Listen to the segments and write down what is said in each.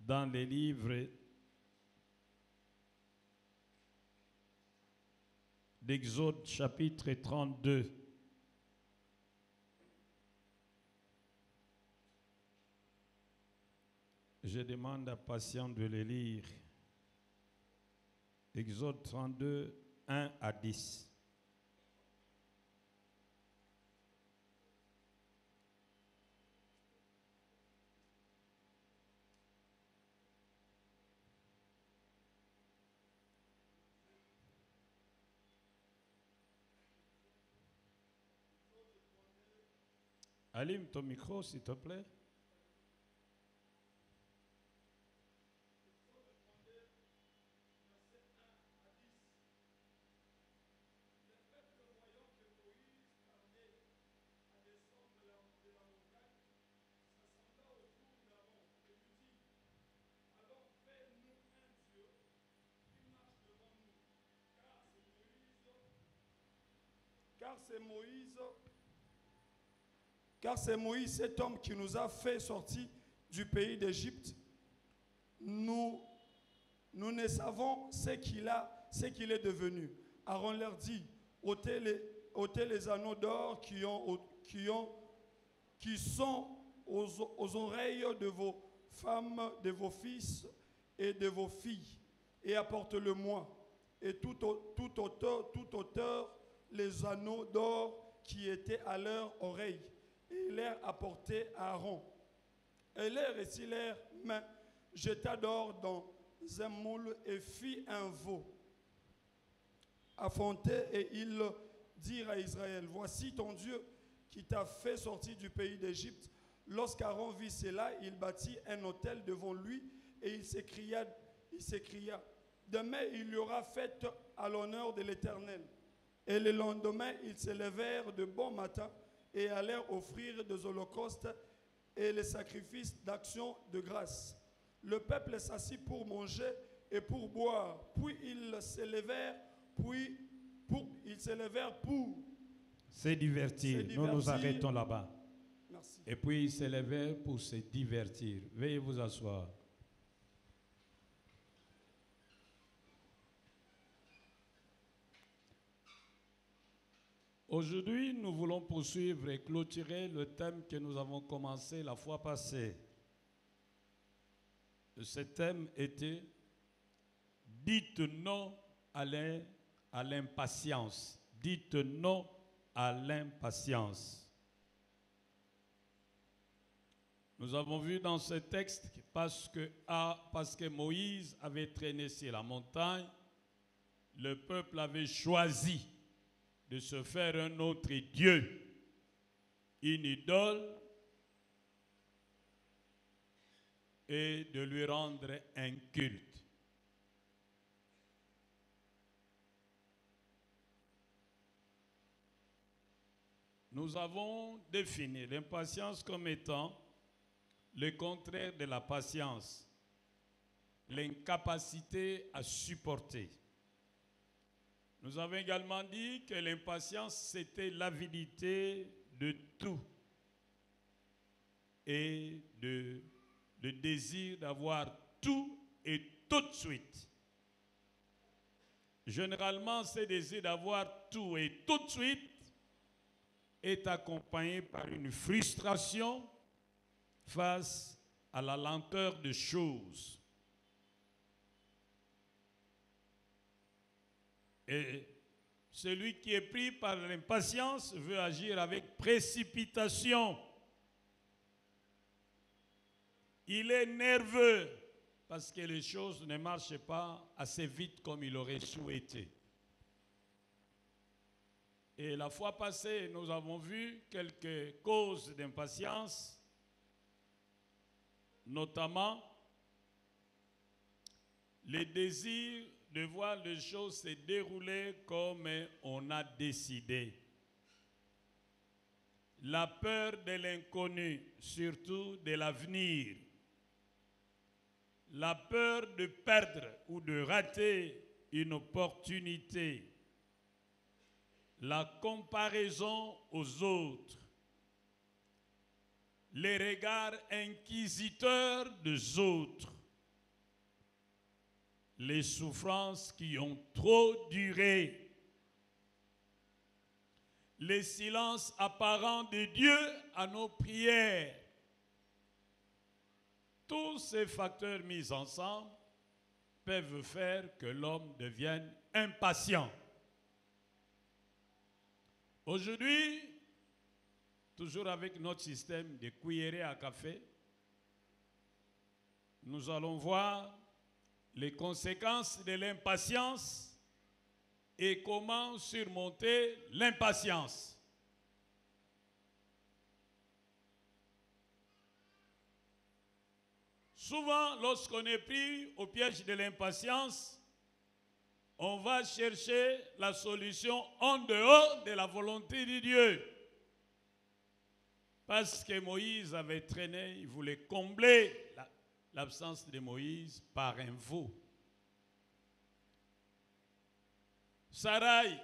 dans les livres d'Exode chapitre 32. Je demande à Patient de les lire. Exode 32, 1 à 10. Allume ton micro, s'il te plaît. Car c'est Moïse, cet homme qui nous a fait sortir du pays d'Égypte. Nous ne savons ce qu'il est devenu. Aaron leur dit, ôtez les anneaux d'or qui sont aux oreilles de vos femmes, de vos fils et de vos filles, et apporte-le-moi. Et tout auteur les anneaux d'or qui étaient à leurs oreilles. Et il les apportait à Aaron. Et leur récit leurs mains, jeta d'or dans un moule et fit un veau à fonter, et ils dirent à Israël, voici ton Dieu qui t'a fait sortir du pays d'Égypte. Lorsqu'Aaron vit cela, il bâtit un autel devant lui, et il s'écria, demain il y aura fête à l'honneur de l'Éternel. Et le lendemain, ils se levèrent de bon matin et allèrent offrir des holocaustes et les sacrifices d'action de grâce. Le peuple s'assit pour manger et pour boire. Puis ils se levèrent pour se divertir. Nous nous arrêtons là-bas. Merci. Et puis ils se levèrent pour se divertir. Veuillez vous asseoir. Aujourd'hui, nous voulons poursuivre et clôturer le thème que nous avons commencé la fois passée. Ce thème était « Dites non à l'impatience ». Dites non à l'impatience. Nous avons vu dans ce texte que parce que Moïse avait traîné sur la montagne, le peuple avait choisi de se faire un autre Dieu, une idole, et de lui rendre un culte. Nous avons défini l'impatience comme étant le contraire de la patience, l'incapacité à supporter. Nous avons également dit que l'impatience, c'était l'avidité de tout et le désir d'avoir tout et tout de suite. Généralement, ce désir d'avoir tout et tout de suite est accompagné par une frustration face à la lenteur des choses. Et celui qui est pris par l'impatience veut agir avec précipitation. Il est nerveux parce que les choses ne marchent pas assez vite comme il aurait souhaité. Et la fois passée, nous avons vu quelques causes d'impatience, notamment les désirs de voir les choses se dérouler comme on a décidé. La peur de l'inconnu, surtout de l'avenir. La peur de perdre ou de rater une opportunité. La comparaison aux autres. Les regards inquisiteurs des autres. les souffrances qui ont trop duré, les silences apparents de Dieu à nos prières. Tous ces facteurs mis ensemble peuvent faire que l'homme devienne impatient. Aujourd'hui, toujours avec notre système de cuillerée à café, nous allons voir les conséquences de l'impatience et comment surmonter l'impatience. Souvent, lorsqu'on est pris au piège de l'impatience, on va chercher la solution en dehors de la volonté de Dieu. Parce que Moïse avait traîné, il voulait combler l'absence de Moïse par un veau. Sarai,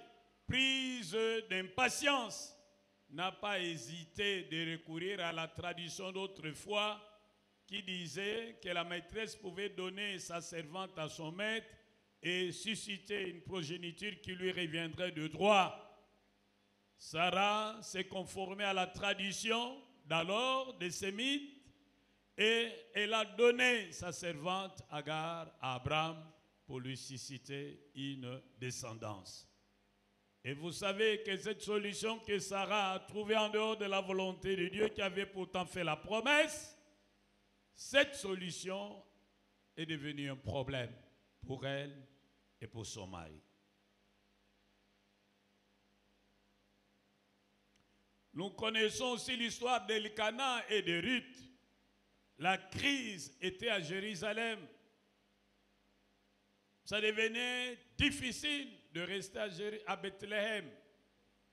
prise d'impatience, n'a pas hésité de recourir à la tradition d'autrefois qui disait que la maîtresse pouvait donner sa servante à son maître et susciter une progéniture qui lui reviendrait de droit. Sarah s'est conformée à la tradition d'alors des Sémites et elle a donné sa servante Agar à Abraham pour lui susciter une descendance. Et vous savez que cette solution que Sarah a trouvée en dehors de la volonté de Dieu qui avait pourtant fait la promesse, cette solution est devenue un problème pour elle et pour son mari. Nous connaissons aussi l'histoire d'Elkana et de Ruth. La crise était à Jérusalem. Ça devenait difficile de rester à Bethléem.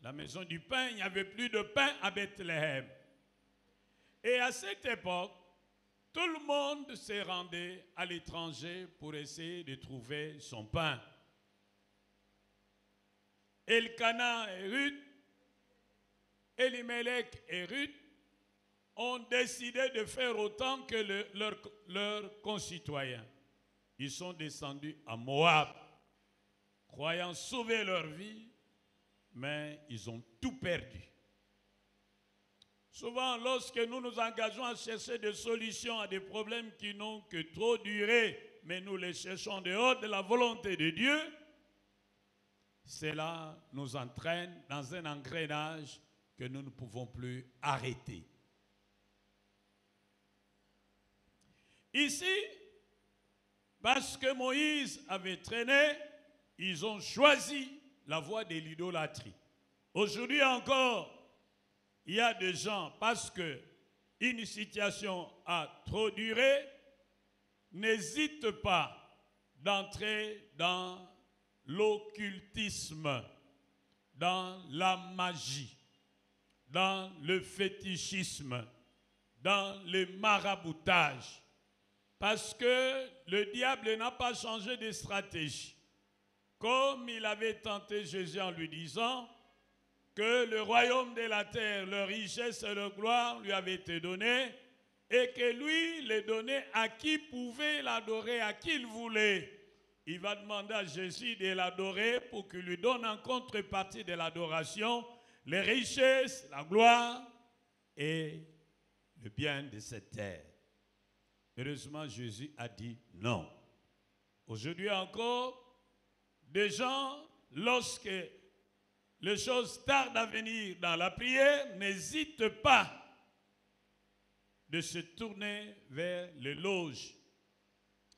La maison du pain, il n'y avait plus de pain à Bethléem. Et à cette époque, tout le monde s'est rendu à l'étranger pour essayer de trouver son pain. Elkana et Ruth, Elimelech et Ruth ont décidé de faire autant que leurs concitoyens. Ils sont descendus à Moab, croyant sauver leur vie, mais ils ont tout perdu. Souvent, lorsque nous nous engageons à chercher des solutions à des problèmes qui n'ont que trop duré, mais nous les cherchons dehors de la volonté de Dieu, cela nous entraîne dans un engrenage que nous ne pouvons plus arrêter. Ici, parce que Moïse avait traîné, ils ont choisi la voie de l'idolâtrie. Aujourd'hui encore, il y a des gens, parce qu'une situation a trop duré, n'hésitent pas d'entrer dans l'occultisme, dans la magie, dans le fétichisme, dans le maraboutage. Parce que le diable n'a pas changé de stratégie. Comme il avait tenté Jésus en lui disant que le royaume de la terre, leur richesse et leur gloire lui avaient été donnés et que lui les donnait à qui pouvait l'adorer, à qui il voulait. Il va demander à Jésus de l'adorer pour qu'il lui donne en contrepartie de l'adoration les richesses, la gloire et le bien de cette terre. Heureusement, Jésus a dit non. Aujourd'hui encore, des gens, lorsque les choses tardent à venir dans la prière, n'hésitent pas de se tourner vers les loges,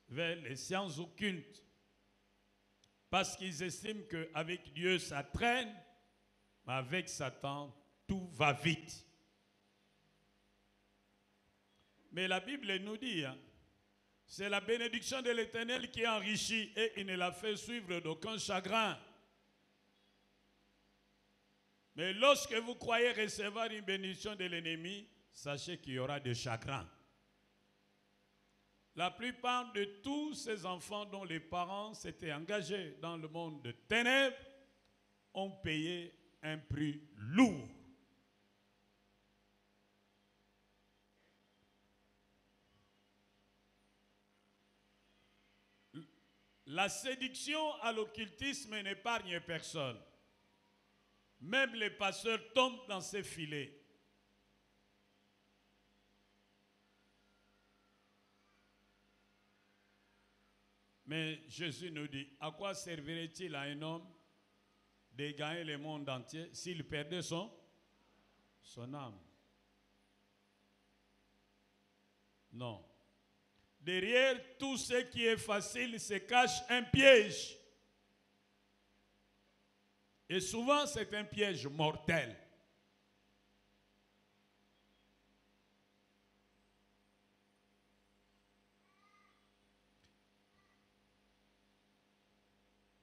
vers les sciences occultes, parce qu'ils estiment qu'avec Dieu ça traîne, mais avec Satan tout va vite. Mais la Bible nous dit, c'est la bénédiction de l'Éternel qui enrichit et il ne la fait suivre d'aucun chagrin. Mais lorsque vous croyez recevoir une bénédiction de l'ennemi, sachez qu'il y aura des chagrins. La plupart de tous ces enfants dont les parents s'étaient engagés dans le monde de ténèbres ont payé un prix lourd. La séduction à l'occultisme n'épargne personne. Même les pasteurs tombent dans ces filets. Mais Jésus nous dit, à quoi servirait-il à un homme de gagner le monde entier s'il perdait son âme? Non. Derrière tout ce qui est facile se cache un piège. Et souvent, c'est un piège mortel.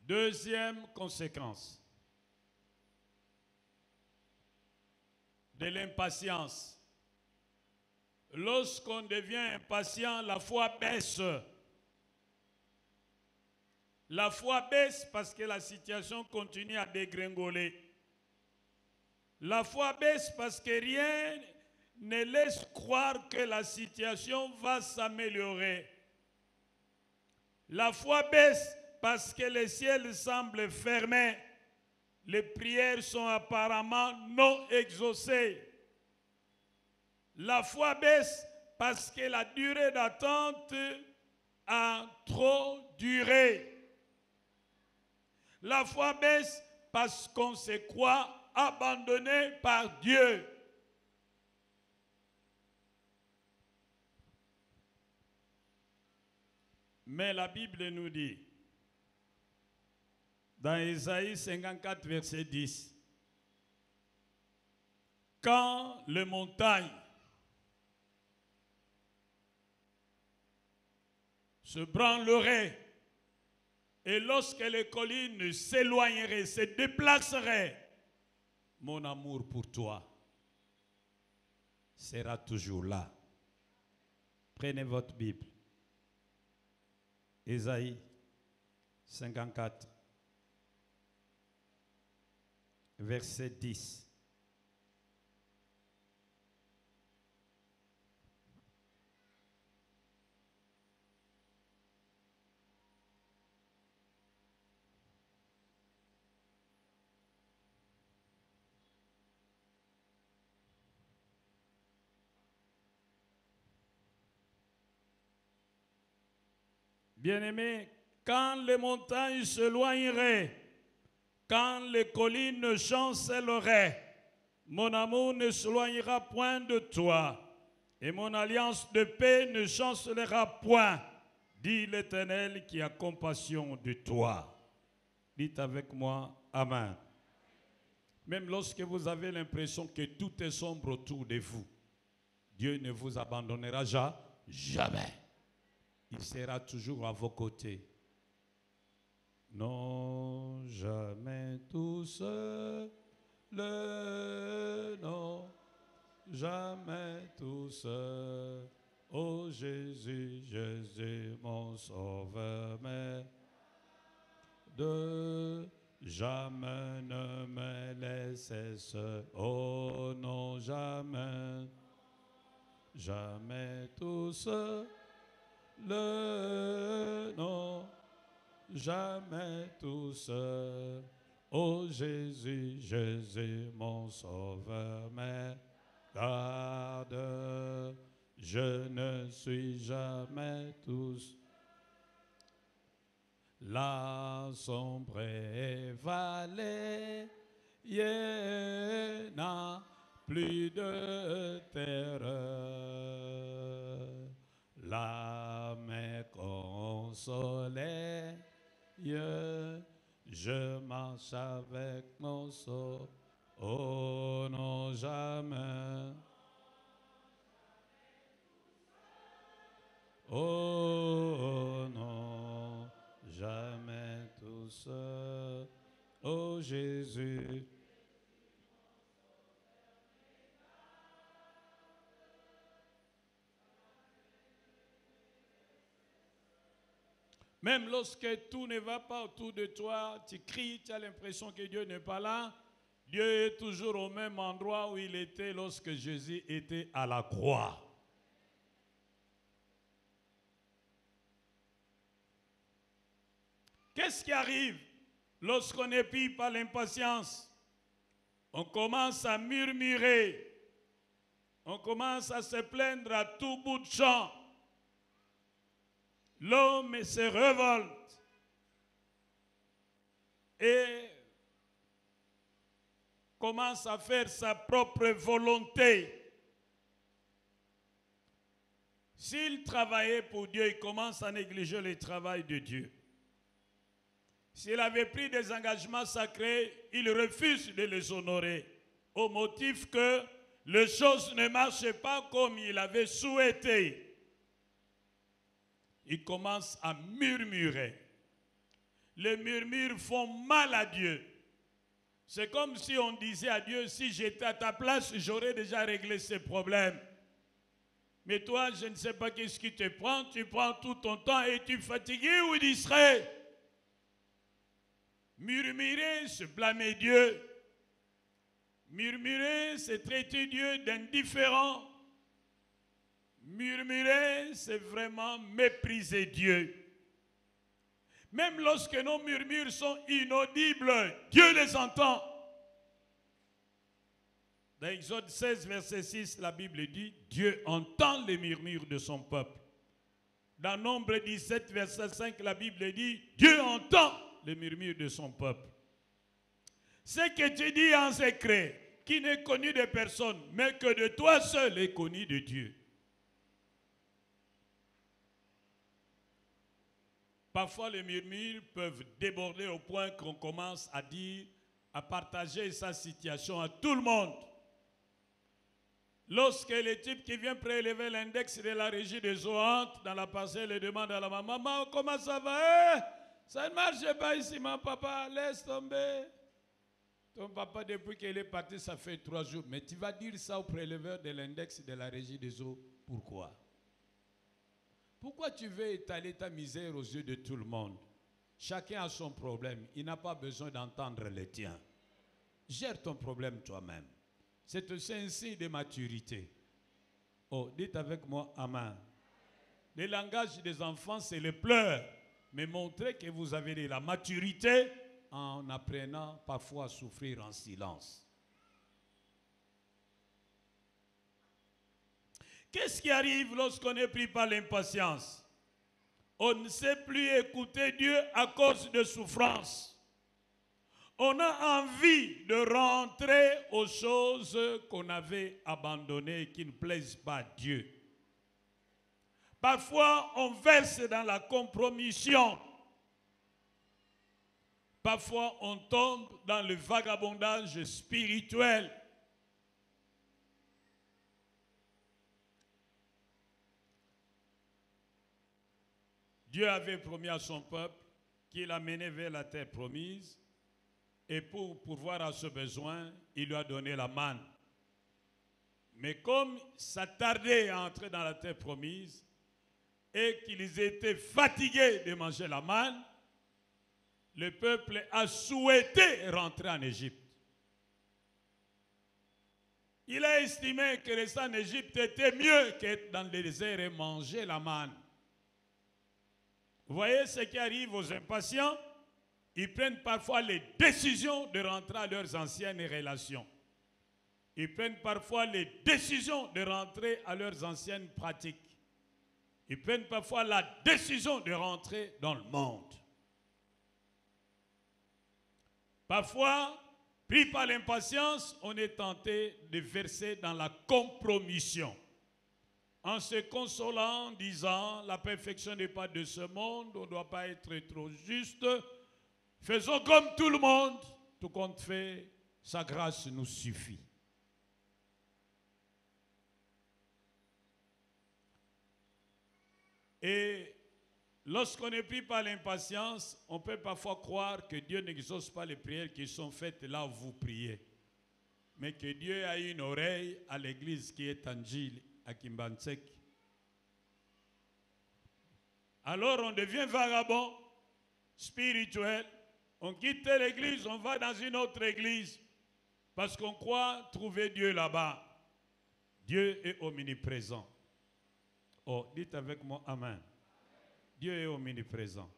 Deuxième conséquence de l'impatience. Lorsqu'on devient impatient, la foi baisse. La foi baisse parce que la situation continue à dégringoler. La foi baisse parce que rien ne laisse croire que la situation va s'améliorer. La foi baisse parce que le ciel semble fermé. Les prières sont apparemment non exaucées. La foi baisse parce que la durée d'attente a trop duré. La foi baisse parce qu'on se croit abandonné par Dieu. Mais la Bible nous dit, dans Ésaïe 54, verset 10, quand les montagnes se branleraient et lorsque les collines s'éloigneraient, se déplaceraient, mon amour pour toi sera toujours là. Prenez votre Bible. Ésaïe 54, verset 10. Bien-aimés, quand les montagnes s'éloigneraient, quand les collines chancelleraient, mon amour ne s'éloignera point de toi, et mon alliance de paix ne chancellera point, dit l'Éternel qui a compassion de toi. Dites avec moi, Amen. Même lorsque vous avez l'impression que tout est sombre autour de vous, Dieu ne vous abandonnera jamais. Il sera toujours à vos côtés. Non, jamais tout seul, non, jamais tout seul. Oh Jésus, Jésus, mon sauveur, mais de jamais ne me laissez seul. Oh non, jamais, jamais tout seul. Non, jamais tout seul. Oh Jésus, Jésus, mon sauveur, mais garde, je ne suis jamais tout seul. La sombre vallée n'a plus de terreur. L'âme consolée, je marche avec mon sauveur. Oh non, jamais. Oh non, jamais tout seul. Oh Jésus. Même lorsque tout ne va pas autour de toi, tu cries, tu as l'impression que Dieu n'est pas là. Dieu est toujours au même endroit où il était lorsque Jésus était à la croix. Qu'est-ce qui arrive lorsqu'on est pris par l'impatience? On commence à murmurer. On commence à se plaindre à tout bout de champ. L'homme se révolte et commence à faire sa propre volonté. S'il travaillait pour Dieu, il commence à négliger le travail de Dieu. S'il avait pris des engagements sacrés, il refuse de les honorer au motif que les choses ne marchent pas comme il avait souhaité. Il commence à murmurer. Les murmures font mal à Dieu. C'est comme si on disait à Dieu, si j'étais à ta place, j'aurais déjà réglé ces problèmes. Mais toi, je ne sais pas qu'est-ce qui te prend. Tu prends tout ton temps et tu es fatigué ou distrait. Murmurer, c'est blâmer Dieu. Murmurer, c'est traiter Dieu d'indifférent. Murmurer, c'est vraiment mépriser Dieu. Même lorsque nos murmures sont inaudibles, Dieu les entend. Dans Exode 16, verset 6, la Bible dit, Dieu entend les murmures de son peuple. Dans Nombre 17, verset 5, la Bible dit, Dieu entend les murmures de son peuple. Ce que tu dis en secret, qui n'est connu de personne, mais que de toi seul est connu de Dieu. Parfois, les murmures peuvent déborder au point qu'on commence à dire, à partager sa situation à tout le monde. Lorsque le type qui vient prélever l'index de la régie des eaux entre dans la parcelle et demande à la maman, maman, comment ça va? Ça ne marche pas ici, mon papa, laisse tomber. Ton papa, depuis qu'il est parti, ça fait 3 jours. Mais tu vas dire ça au préleveur de l'index de la régie des eaux. Pourquoi? Pourquoi tu veux étaler ta misère aux yeux de tout le monde? Chacun a son problème. Il n'a pas besoin d'entendre le tien. Gère ton problème toi-même. C'est aussi un signe de maturité. Oh, dites avec moi, amen. Le langage des enfants, c'est le pleurs. Mais montrez que vous avez de la maturité en apprenant parfois à souffrir en silence. Qu'est-ce qui arrive lorsqu'on est pris par l'impatience? On ne sait plus écouter Dieu à cause de souffrance. On a envie de rentrer aux choses qu'on avait abandonnées et qui ne plaisent pas à Dieu. Parfois, on verse dans la compromission. Parfois, on tombe dans le vagabondage spirituel. Dieu avait promis à son peuple qu'il l'amenait vers la terre promise. Et pour pourvoir à ce besoin, il lui a donné la manne. Mais comme ça tardait à entrer dans la terre promise et qu'ils étaient fatigués de manger la manne, le peuple a souhaité rentrer en Égypte. Il a estimé que rester en Égypte était mieux qu'être dans le désert et manger la manne. Vous voyez ce qui arrive aux impatients? Ils prennent parfois les décisions de rentrer à leurs anciennes relations. Ils prennent parfois les décisions de rentrer à leurs anciennes pratiques. Ils prennent parfois la décision de rentrer dans le monde. Parfois, pris par l'impatience, on est tenté de verser dans la compromission. En se consolant, en disant, la perfection n'est pas de ce monde, on ne doit pas être trop juste. Faisons comme tout le monde, tout compte fait, sa grâce nous suffit. Et lorsqu'on est pris par l'impatience, on peut parfois croire que Dieu n'exauce pas les prières qui sont faites là où vous priez. Mais que Dieu a une oreille à l'église qui est en Gilles, à Kimbantsek. Alors on devient vagabond, spirituel. On quitte l'église, on va dans une autre église. Parce qu'on croit trouver Dieu là-bas. Dieu est omniprésent. Oh, dites avec moi, amen. Dieu est omniprésent.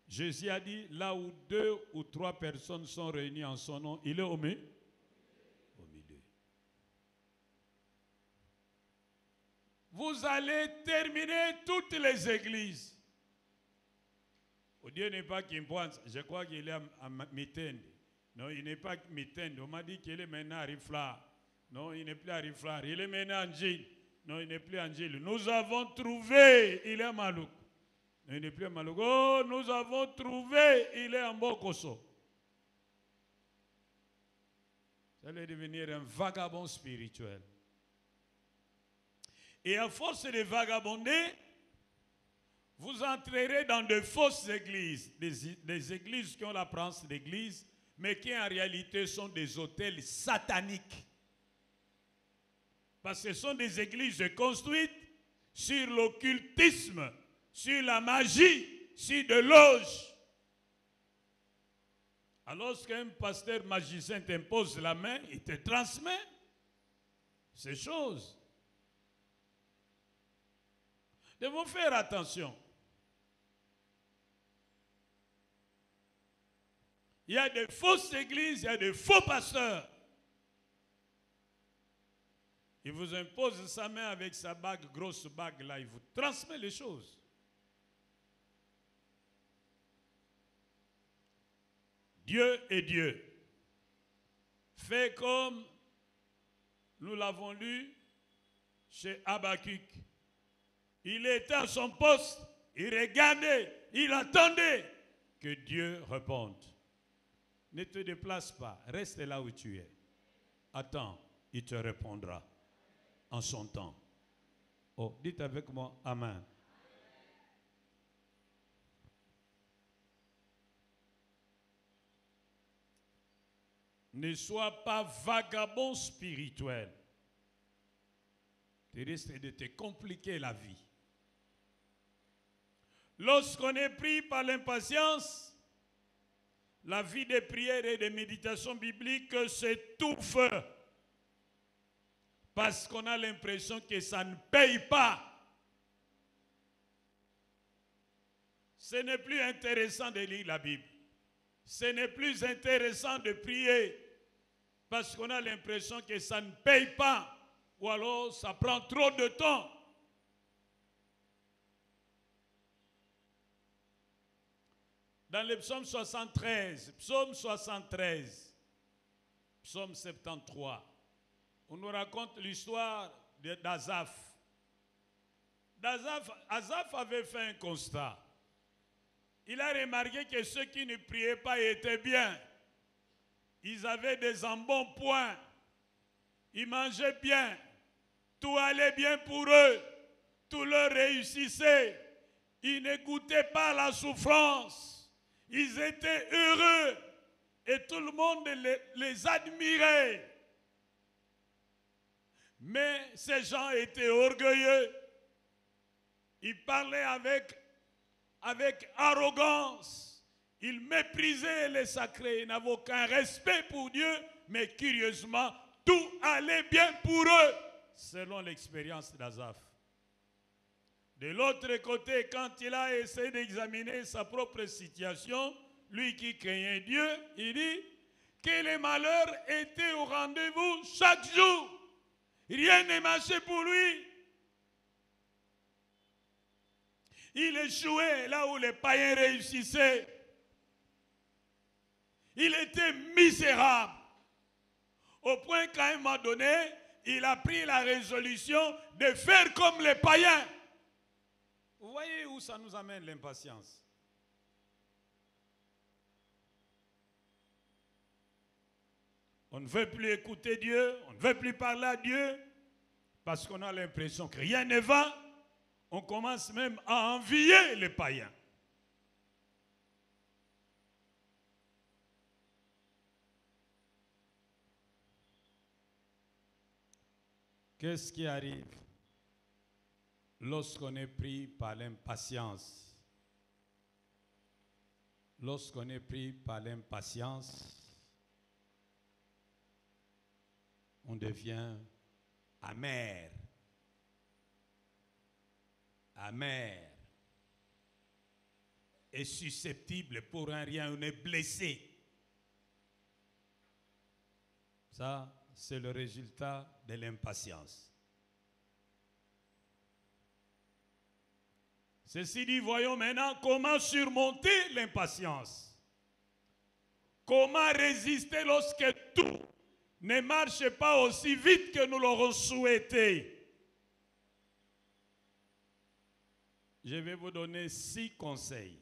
Jésus a dit, là où 2 ou 3 personnes sont réunies en son nom, il est au milieu. Vous allez terminer toutes les églises. Dieu n'est pas qui me pense. Je crois qu'il est à Mitende. Non, il n'est pas à Mitende. On m'a dit qu'il est maintenant à Riflar. Non, il n'est plus à Riflar. Il est maintenant à Angile. Non, il n'est plus à Angile. Nous avons trouvé, il est à Malouk. Non, il n'est plus à Malouk. Oh, nous avons trouvé, il est en Bokoso. Ça allait devenir un vagabond spirituel. Et à force de vagabonder, vous entrerez dans de fausses églises, des églises qui ont l'apparence d'église, mais qui en réalité sont des hôtels sataniques. Parce que ce sont des églises construites sur l'occultisme, sur la magie, sur de loges. Alors qu'un pasteur magicien t'impose la main, il te transmet ces choses. Nous devons faire attention. Il y a de fausses églises, il y a de faux pasteurs. Il vous impose sa main avec sa bague, grosse bague là, il vous transmet les choses. Dieu est Dieu. Fait comme nous l'avons lu chez Habakkuk. Il était à son poste, il regardait, il attendait que Dieu réponde. Ne te déplace pas, reste là où tu es. Attends, il te répondra en son temps. Oh, dites avec moi, Amen. Ne sois pas vagabond spirituel. Tu risques de te compliquer la vie. Lorsqu'on est pris par l'impatience, la vie de prière et de méditation biblique s'étouffe parce qu'on a l'impression que ça ne paye pas. Ce n'est plus intéressant de lire la Bible. Ce n'est plus intéressant de prier parce qu'on a l'impression que ça ne paye pas ou alors ça prend trop de temps. Dans le psaume 73, psaume 73, psaume 73, on nous raconte l'histoire d'Azaph. Azaph avait fait un constat. Il a remarqué que ceux qui ne priaient pas étaient bien. Ils avaient des embonpoints. Ils mangeaient bien. Tout allait bien pour eux. Tout leur réussissait. Ils ne goûtaient pas la souffrance. Ils étaient heureux et tout le monde les admirait. Mais ces gens étaient orgueilleux. Ils parlaient avec arrogance. Ils méprisaient les sacrés. Ils n'avaient aucun respect pour Dieu. Mais curieusement, tout allait bien pour eux, selon l'expérience d'Azaph. De l'autre côté, quand il a essayé d'examiner sa propre situation, lui qui craignait Dieu, il dit que les malheurs étaient au rendez-vous chaque jour. Rien ne marchait pour lui. Il échouait là où les païens réussissaient. Il était misérable. Au point qu'à un moment donné, il a pris la résolution de faire comme les païens. Vous voyez où ça nous amène l'impatience? On ne veut plus écouter Dieu, on ne veut plus parler à Dieu, parce qu'on a l'impression que rien ne va. On commence même à envier les païens. Qu'est-ce qui arrive lorsqu'on est pris par l'impatience? Lorsqu'on est pris par l'impatience, on devient amer. Amer. est susceptible pour un rien, on est blessé. Ça, c'est le résultat de l'impatience. Ceci dit, voyons maintenant comment surmonter l'impatience. Comment résister lorsque tout ne marche pas aussi vite que nous l'aurons souhaité. Je vais vous donner 6 conseils.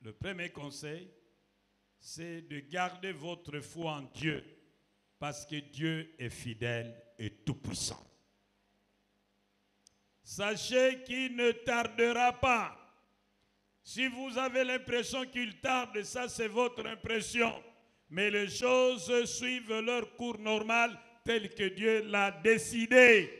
Le premier conseil, c'est de garder votre foi en Dieu, parce que Dieu est fidèle et tout-puissant. Sachez qu'il ne tardera pas. Si vous avez l'impression qu'il tarde, ça c'est votre impression. Mais les choses suivent leur cours normal tel que Dieu l'a décidé.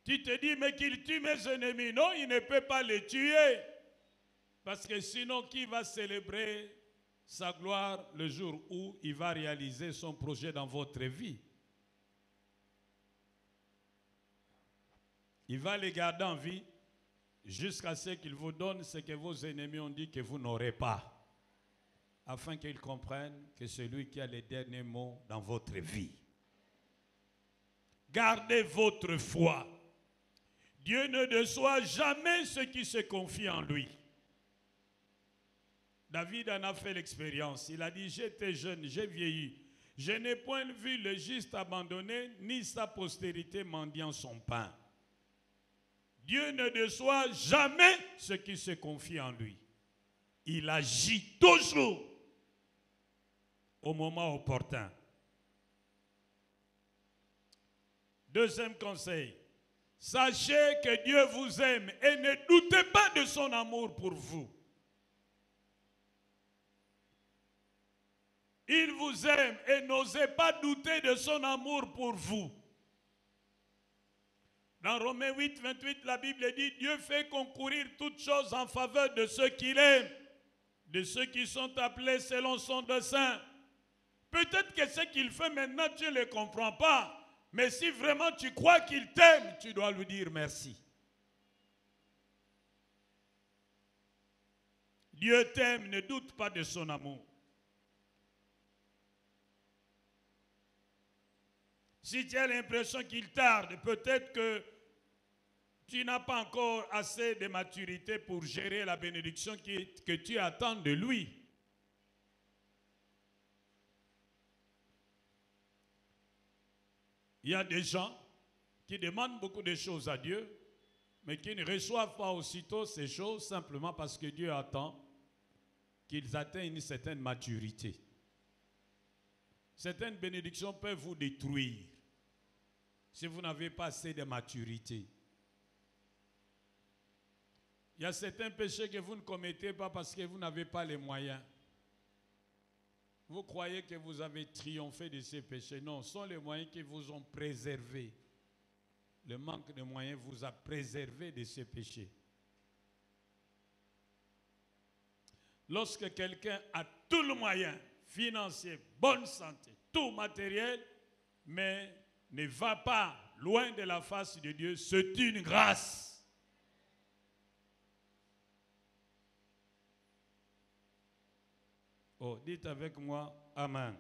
Tu te dis, mais qu'il tue mes ennemis. Non, il ne peut pas les tuer. Parce que sinon, qui va célébrer sa gloire le jour où il va réaliser son projet dans votre vie? Il va les garder en vie jusqu'à ce qu'il vous donne ce que vos ennemis ont dit que vous n'aurez pas. Afin qu'ils comprennent que c'est lui qui a les derniers mots dans votre vie. Gardez votre foi. Dieu ne déçoit jamais ceux qui se confient en lui. David en a fait l'expérience. Il a dit, j'étais jeune, j'ai vieilli. Je n'ai point vu le juste abandonné, ni sa postérité mendiant son pain. Dieu ne déçoit jamais ceux qui se confient en lui. Il agit toujours au moment opportun. Deuxième conseil. Sachez que Dieu vous aime et ne doutez pas de son amour pour vous. Il vous aime et n'osez pas douter de son amour pour vous. Dans Romains 8, 28, la Bible dit, Dieu fait concourir toutes choses en faveur de ceux qu'il aime, de ceux qui sont appelés selon son dessein. Peut-être que ce qu'il fait maintenant, tu ne le comprends pas. Mais si vraiment tu crois qu'il t'aime, tu dois lui dire merci. Dieu t'aime, ne doute pas de son amour. Si tu as l'impression qu'il tarde, peut-être que tu n'as pas encore assez de maturité pour gérer la bénédiction que tu attends de lui. Il y a des gens qui demandent beaucoup de choses à Dieu, mais qui ne reçoivent pas aussitôt ces choses simplement parce que Dieu attend qu'ils atteignent une certaine maturité. Certaines bénédictions peuvent vous détruire si vous n'avez pas assez de maturité. Il y a certains péchés que vous ne commettez pas parce que vous n'avez pas les moyens. Vous croyez que vous avez triomphé de ces péchés. Non, ce sont les moyens qui vous ont préservé. Le manque de moyens vous a préservé de ces péchés. Lorsque quelqu'un a tout le moyen, financier, bonne santé, tout matériel, mais ne va pas loin de la face de Dieu, c'est une grâce. Oh, dites avec moi, Amen.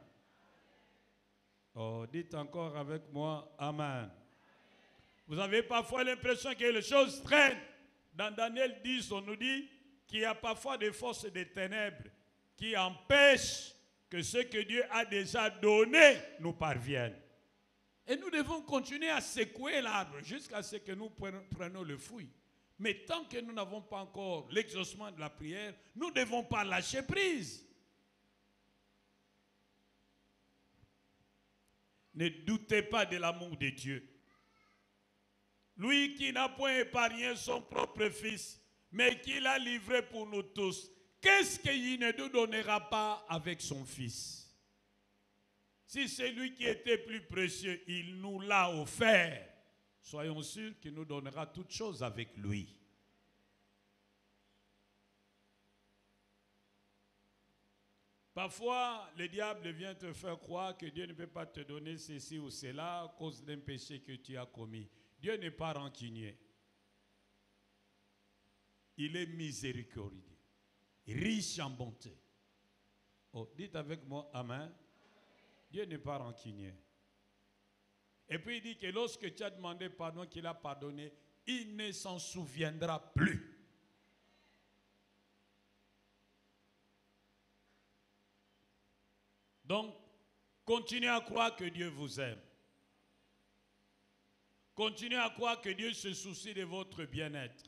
Oh, dites encore avec moi, Amen. Vous avez parfois l'impression que les choses traînent. Dans Daniel 10, on nous dit qu'il y a parfois des forces des ténèbres qui empêchent que ce que Dieu a déjà donné nous parvienne. Et nous devons continuer à secouer l'arbre jusqu'à ce que nous prenions le fruit. Mais tant que nous n'avons pas encore l'exaucement de la prière, nous ne devons pas lâcher prise. Ne doutez pas de l'amour de Dieu. Lui qui n'a point épargné son propre fils, mais qui l'a livré pour nous tous, qu'est-ce qu'il ne nous donnera pas avec son fils? Si c'est lui qui était plus précieux, il nous l'a offert. Soyons sûrs qu'il nous donnera toutes choses avec lui. Parfois, le diable vient te faire croire que Dieu ne peut pas te donner ceci ou cela à cause d'un péché que tu as commis. Dieu n'est pas rancunier. Il est miséricordieux, riche en bonté. Oh, dites avec moi, Amen. Dieu n'est pas rancunier. Et puis il dit que lorsque tu as demandé pardon, qu'il a pardonné, il ne s'en souviendra plus. Donc, continuez à croire que Dieu vous aime. Continuez à croire que Dieu se soucie de votre bien-être.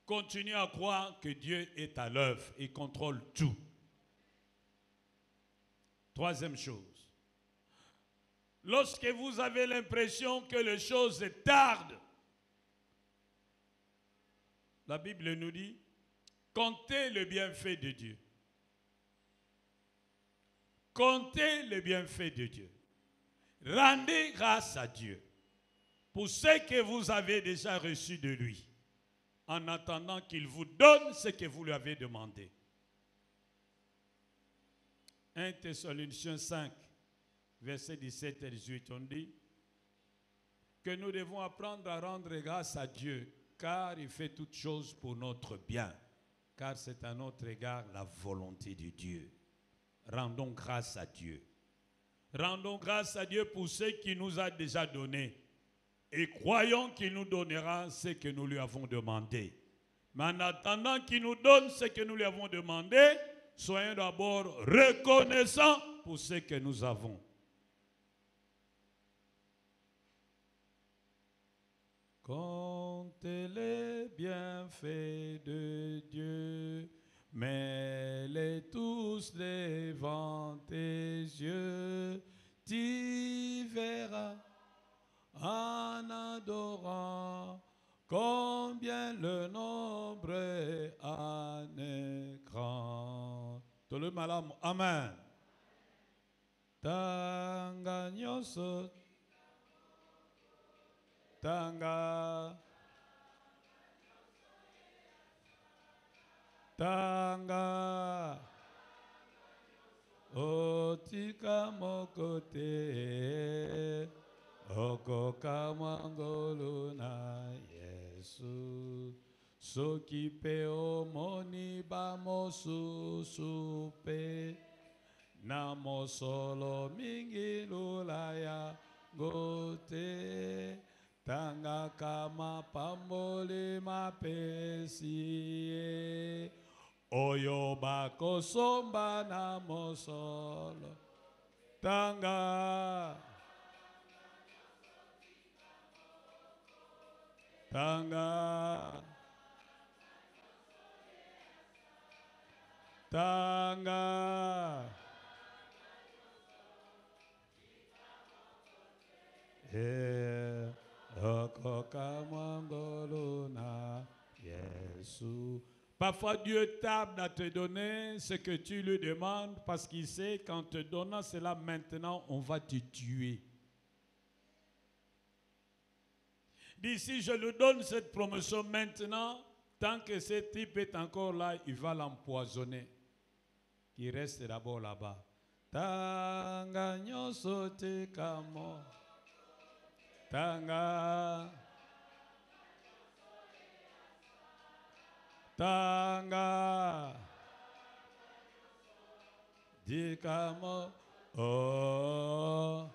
Continuez à croire que Dieu est à l'œuvre et contrôle tout. Troisième chose. Lorsque vous avez l'impression que les choses tardent, la Bible nous dit, comptez le bienfait de Dieu. Comptez le bienfait de Dieu. Rendez grâce à Dieu pour ce que vous avez déjà reçu de lui, en attendant qu'il vous donne ce que vous lui avez demandé. 1 Thessaloniciens 5, versets 17 et 18, on dit que nous devons apprendre à rendre grâce à Dieu, car il fait toutes choses pour notre bien, car c'est à notre égard la volonté de Dieu. Rendons grâce à Dieu. Rendons grâce à Dieu pour ce qu'il nous a déjà donné. Et croyons qu'il nous donnera ce que nous lui avons demandé. Mais en attendant qu'il nous donne ce que nous lui avons demandé, soyons d'abord reconnaissants pour ce que nous avons. Comptez les bienfaits de Dieu, mets-les tous devant tes yeux, tu verras en adorant combien le nombre est un grand. Tout le malam, amen. Tanga nyoso, tanga, tanga, otika mokote, okoka mangolo na Yesu. Soki pe omoni ba mosusu pe, na mosolo mingi lulaya gote, tanga kama pamboli mapesi, oyo bakosomba na mosolo, tanga, tanga, tanga, Parfois Dieu tarde à te donner ce que tu lui demandes parce qu'il sait qu'en te donnant cela maintenant, on va te tuer. D'ici, je lui donne cette promotion maintenant, tant que ce type est encore là, il va l'empoisonner. Il reste d'abord là-bas. Tanga nyoso te kamo. Tanga. Tanga. Dikamo. Oh.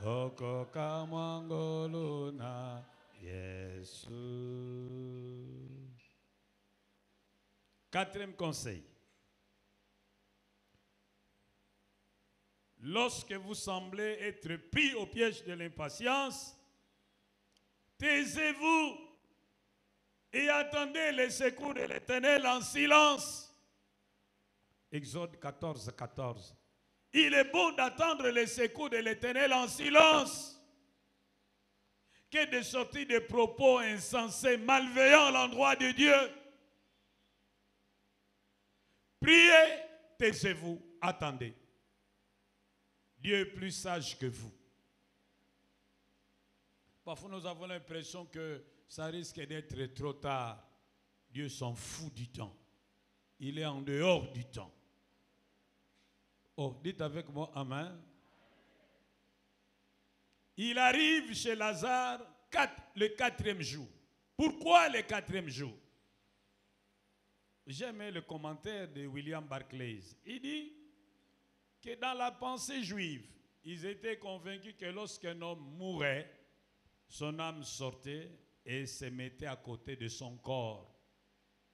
Oko kamangoluna. Yesu. Quatrième conseil. Lorsque vous semblez être pris au piège de l'impatience, taisez-vous et attendez les secours de l'Éternel en silence. Exode 14, 14. Il est bon d'attendre les secours de l'Éternel en silence que de sortir des propos insensés, malveillants à l'endroit de Dieu. Priez, taisez-vous, attendez. Dieu est plus sage que vous. Parfois, nous avons l'impression que ça risque d'être trop tard. Dieu s'en fout du temps. Il est en dehors du temps. Oh, dites avec moi, amen. Il arrive chez Lazare le 4e jour. Pourquoi le 4e jour? J'aime le commentaire de William Barclay. Il dit que dans la pensée juive, ils étaient convaincus que lorsqu'un homme mourait, son âme sortait et se mettait à côté de son corps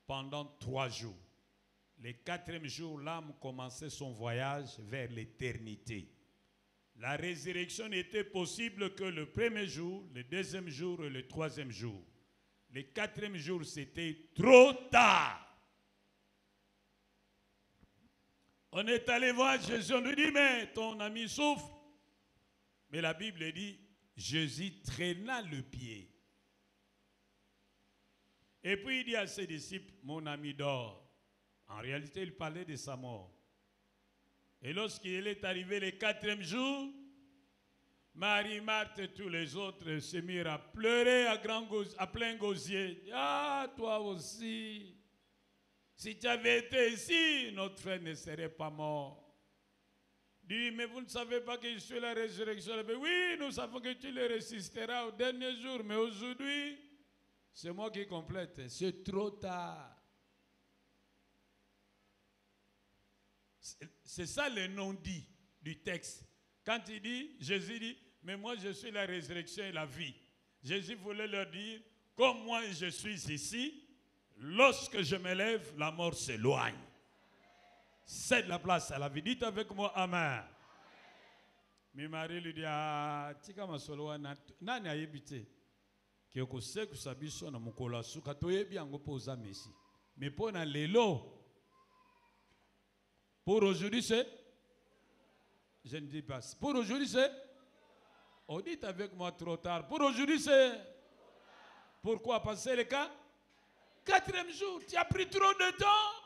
pendant 3 jours. Le 4e jour, l'âme commençait son voyage vers l'éternité. La résurrection n'était possible que le 1er jour, le 2e jour et le 3e jour. Le 4e jour, c'était trop tard. On est allé voir Jésus, on lui dit, mais ton ami souffre. Mais la Bible dit, Jésus traîna le pied. Et puis il dit à ses disciples, mon ami dort. En réalité, il parlait de sa mort. Et lorsqu'il est arrivé le 4e jour, Marie, Marthe et tous les autres se mirent à pleurer à plein gosier. Ah, toi aussi. Si tu avais été ici, notre frère ne serait pas mort. Dit, mais vous ne savez pas que je suis la résurrection. Oui, nous savons que tu le ressusciteras au dernier jour, mais aujourd'hui, c'est moi qui complète. C'est trop tard. C'est ça le non-dit du texte. Quand il dit, Jésus dit, mais moi je suis la résurrection et la vie. Jésus voulait leur dire, comme moi je suis ici, lorsque je me lève, la mort s'éloigne. Cède la place à la vie. Dites avec moi, amen. Mais Marie lui dit, ah, tika masolo nani ayebite. Ki okose kusabiso na mukolo suka toyebi yango poza Messi. Mais pour na lelo, pour aujourd'hui c'est, je ne dis pas, pour aujourd'hui c'est, oh, dites avec moi trop tard. Pour aujourd'hui c'est, pourquoi passer le cas? 4e jour, tu as pris trop de temps.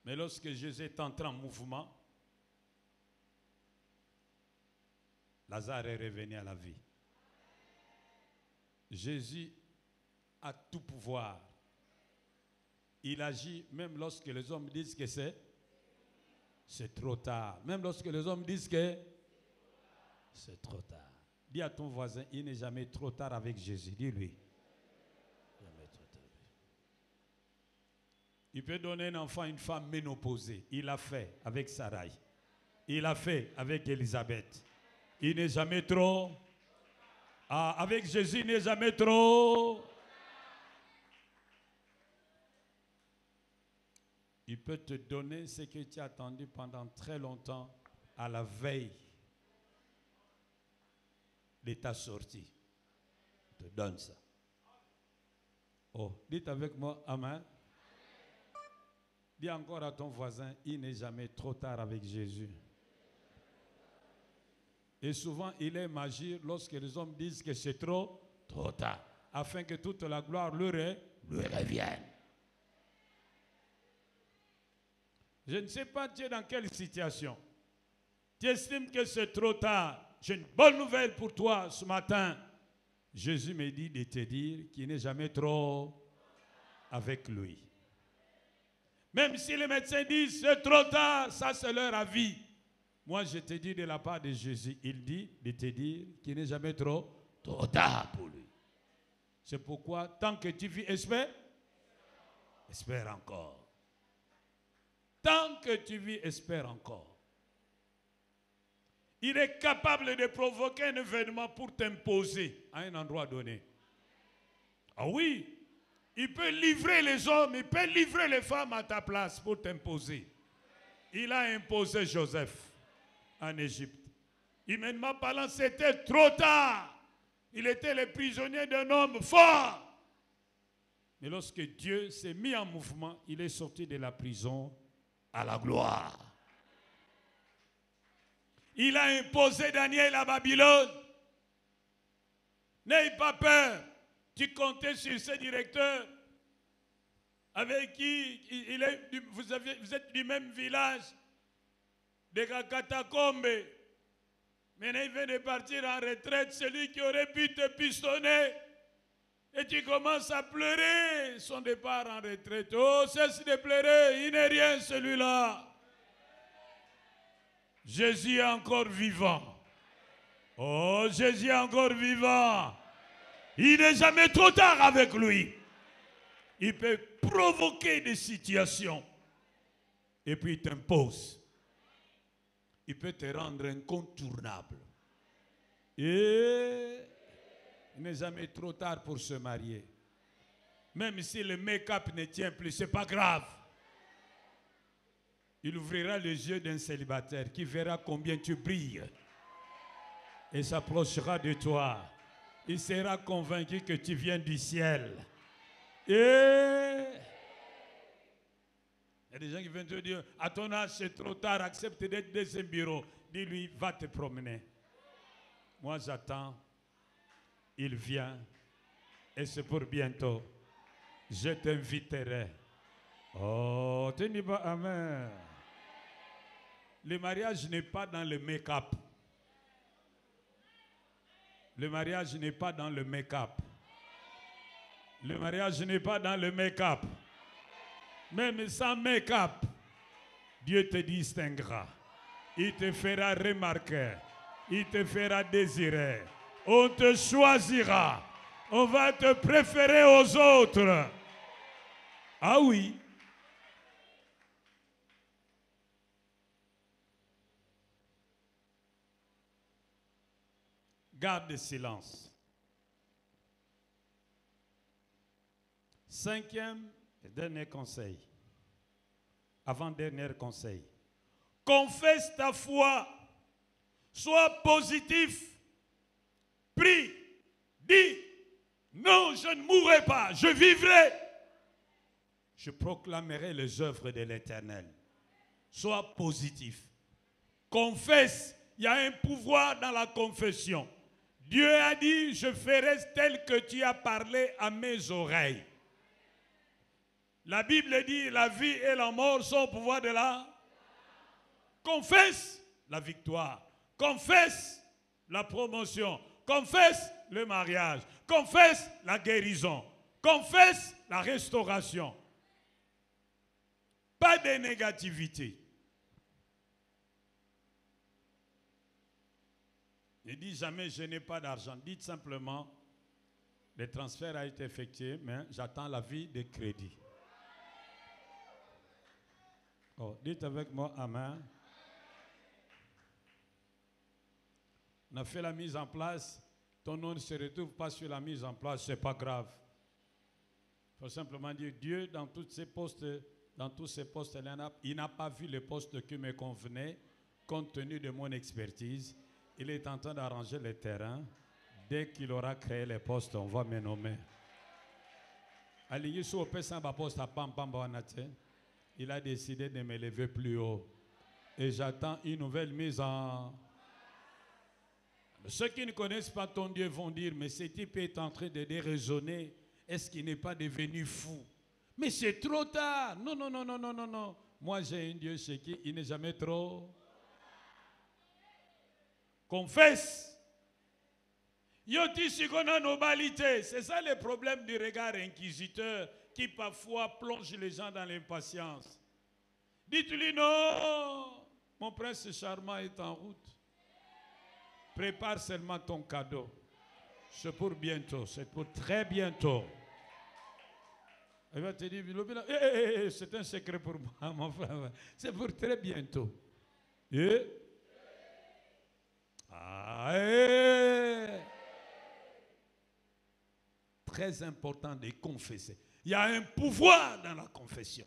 Mais lorsque Jésus est entré en mouvement, Lazare est revenu à la vie. Jésus a tout pouvoir. Il agit même lorsque les hommes disent que c'est trop tard. Même lorsque les hommes disent que c'est trop tard. Dis à ton voisin, il n'est jamais trop tard avec Jésus. Dis-lui. Jamais trop tard. Il peut donner un enfant à une femme ménopausée. Il l'a fait avec Sarai. Il l'a fait avec Élisabeth. Il n'est jamais trop. Ah, avec Jésus, il n'est jamais trop. Il peut te donner ce que tu as attendu pendant très longtemps à la veille de ta sortie. Il te donne ça. Oh, dites avec moi, amen. Dis encore à ton voisin, il n'est jamais trop tard avec Jésus. Et souvent, il aime agir lorsque les hommes disent que c'est trop tard, afin que toute la gloire lui revienne. Je ne sais pas, tu es dans quelle situation. Tu estimes que c'est trop tard. J'ai une bonne nouvelle pour toi ce matin. Jésus me dit de te dire qu'il n'est jamais trop avec lui. Même si les médecins disent c'est trop tard, ça c'est leur avis. Moi je te dis de la part de Jésus, il dit de te dire qu'il n'est jamais trop tard pour lui. C'est pourquoi tant que tu vis, espère encore. Tant que tu vis, espère encore. Il est capable de provoquer un événement pour t'imposer à un endroit donné. Ah oui, il peut livrer les hommes, il peut livrer les femmes à ta place pour t'imposer. Il a imposé Joseph en Égypte. Humainement parlant, c'était trop tard. Il était le prisonnier d'un homme fort. Mais lorsque Dieu s'est mis en mouvement, il est sorti de la prison à la gloire. Il a imposé Daniel à Babylone. N'aie pas peur. Tu comptais sur ce directeur avec qui vous êtes du même village de Katakombe. Maintenant, il vient de partir en retraite. Celui qui aurait pu te pistonner, Et tu commences à pleurer son départ en retraite. Oh, cesse de pleurer, il n'est rien celui-là. Jésus est encore vivant. Oh, Jésus est encore vivant. Il n'est jamais trop tard avec lui. Il peut provoquer des situations. Et puis il t'impose. Il peut te rendre incontournable. Et il n'est jamais trop tard pour se marier. Même si le make-up ne tient plus, ce n'est pas grave. Il ouvrira les yeux d'un célibataire qui verra combien tu brilles. Et s'approchera de toi. Il sera convaincu que tu viens du ciel. Et il y a des gens qui viennent te dire, à ton âge c'est trop tard, accepte d'être dans un bureau. Dis-lui, va te promener. Moi j'attends. Il vient. Et c'est pour bientôt. Je t'inviterai. Oh, tu dis pas amen. Le mariage n'est pas dans le make-up. Le mariage n'est pas dans le make-up. Le mariage n'est pas dans le make-up. Même sans make-up, Dieu te distinguera. Il te fera remarquer. Il te fera désirer. On te choisira. On va te préférer aux autres. Ah oui. Garde le silence. Cinquième et dernier conseil. Avant-dernier conseil. Confesse ta foi. Sois positif. Prie. Dis, non, je ne mourrai pas, je vivrai. Je proclamerai les œuvres de l'Éternel. Sois positif. Confesse. Il y a un pouvoir dans la confession. Dieu a dit, je ferai tel que tu as parlé à mes oreilles. La Bible dit, la vie et la mort sont au pouvoir de la... Confesse la victoire. Confesse la promotion. Confesse le mariage. Confesse la guérison. Confesse la restauration. Pas de négativité. Ne dites jamais je n'ai pas d'argent. Dites simplement le transfert a été effectué, mais j'attends l'avis de crédit. Oh, dites avec moi amen. On a fait la mise en place. Ton nom ne se retrouve pas sur la mise en place, ce n'est pas grave. Il faut simplement dire Dieu dans tous ces postes, il n'a pas vu le poste qui me convenait compte tenu de mon expertise. Il est en train d'arranger le terrain. Dès qu'il aura créé les postes, on va me nommer. Il a décidé de me lever plus haut. Et j'attends une nouvelle mise en... Ceux qui ne connaissent pas ton Dieu vont dire, mais ce type est en train de déraisonner. Est-ce qu'il n'est pas devenu fou? Mais c'est trop tard. Non, non, non, non, non, non, non. Moi, j'ai un Dieu chez qui il n'est jamais trop. Confesse. C'est ça le problème du regard inquisiteur qui parfois plonge les gens dans l'impatience. Dites-lui non, mon prince charmant est en route. Prépare seulement ton cadeau. C'est pour bientôt, c'est pour très bientôt. Il va te dire, c'est un secret pour moi, mon frère. C'est pour très bientôt. Très important de confesser. Il y a un pouvoir dans la confession.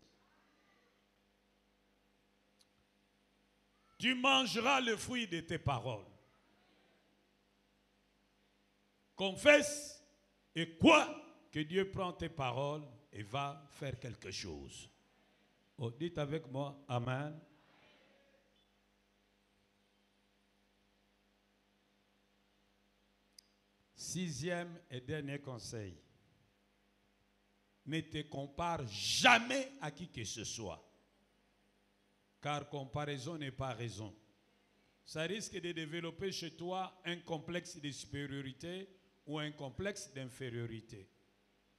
Tu mangeras le fruit de tes paroles. Confesse et crois que Dieu prend tes paroles et va faire quelque chose. Oh, dites avec moi, amen. Sixième et dernier conseil. Ne te compare jamais à qui que ce soit. Car comparaison n'est pas raison. Ça risque de développer chez toi un complexe de supériorité ou un complexe d'infériorité.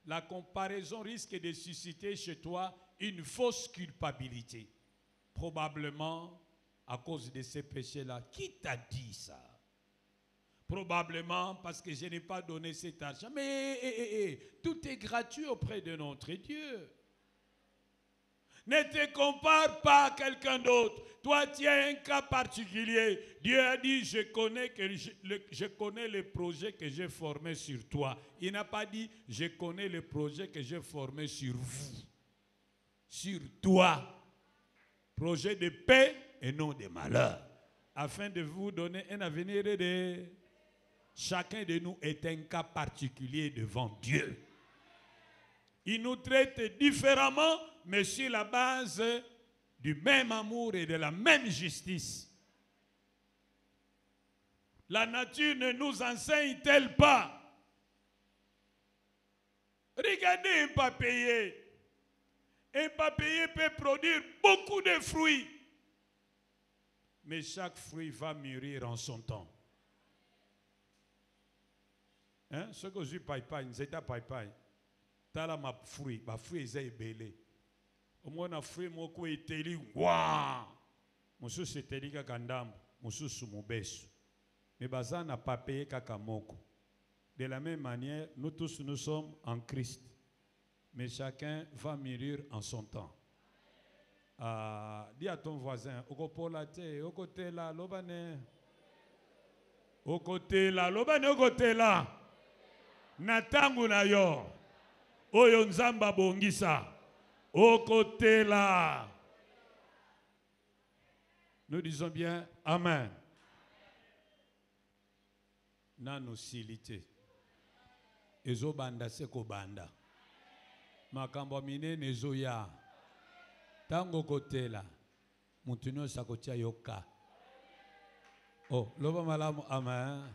la comparaison risque de susciter chez toi une fausse culpabilité. Probablement à cause de ces péchés-là. Qui t'a dit ça? Probablement parce que je n'ai pas donné cet argent. Mais tout est gratuit auprès de notre Dieu. Ne te compare pas à quelqu'un d'autre. Toi, tu as un cas particulier. Dieu a dit, je connais les projets que j'ai formés sur toi. Il n'a pas dit, je connais les projets que j'ai formés sur vous. Sur toi. Projet de paix et non de malheur. Afin de vous donner un avenir de... Chacun de nous est un cas particulier devant Dieu. Il nous traite différemment, mais sur la base du même amour et de la même justice. La nature ne nous enseigne-t-elle pas? Regardez un papayer. Un papayer peut produire beaucoup de fruits. Mais chaque fruit va mûrir en son temps. Hein? Ce que je paille, c'est ta paille. Tala ma fruit, ma fruit est belé. Au moins na fruit moko eteli wa. Mosu seteli kaka ndambo, mosu sumobesu. Mais baza n'a pas payé kaka moko. De la même manière, nous tous nous sommes en Christ. Mais chacun va mûrir en son temps. Dis à ton voisin, au côté là, lobane. Au côté là, lobane au côté là. Natangu na yo. Oyo nzamba bongisa. Au côté là. Nous disons bien Amen. Nano silite. Ezo banda seko banda. Makambo minene ezo ya. Tango côté là. Mutuno sakotia yoka. Oh, loba malamu Amen.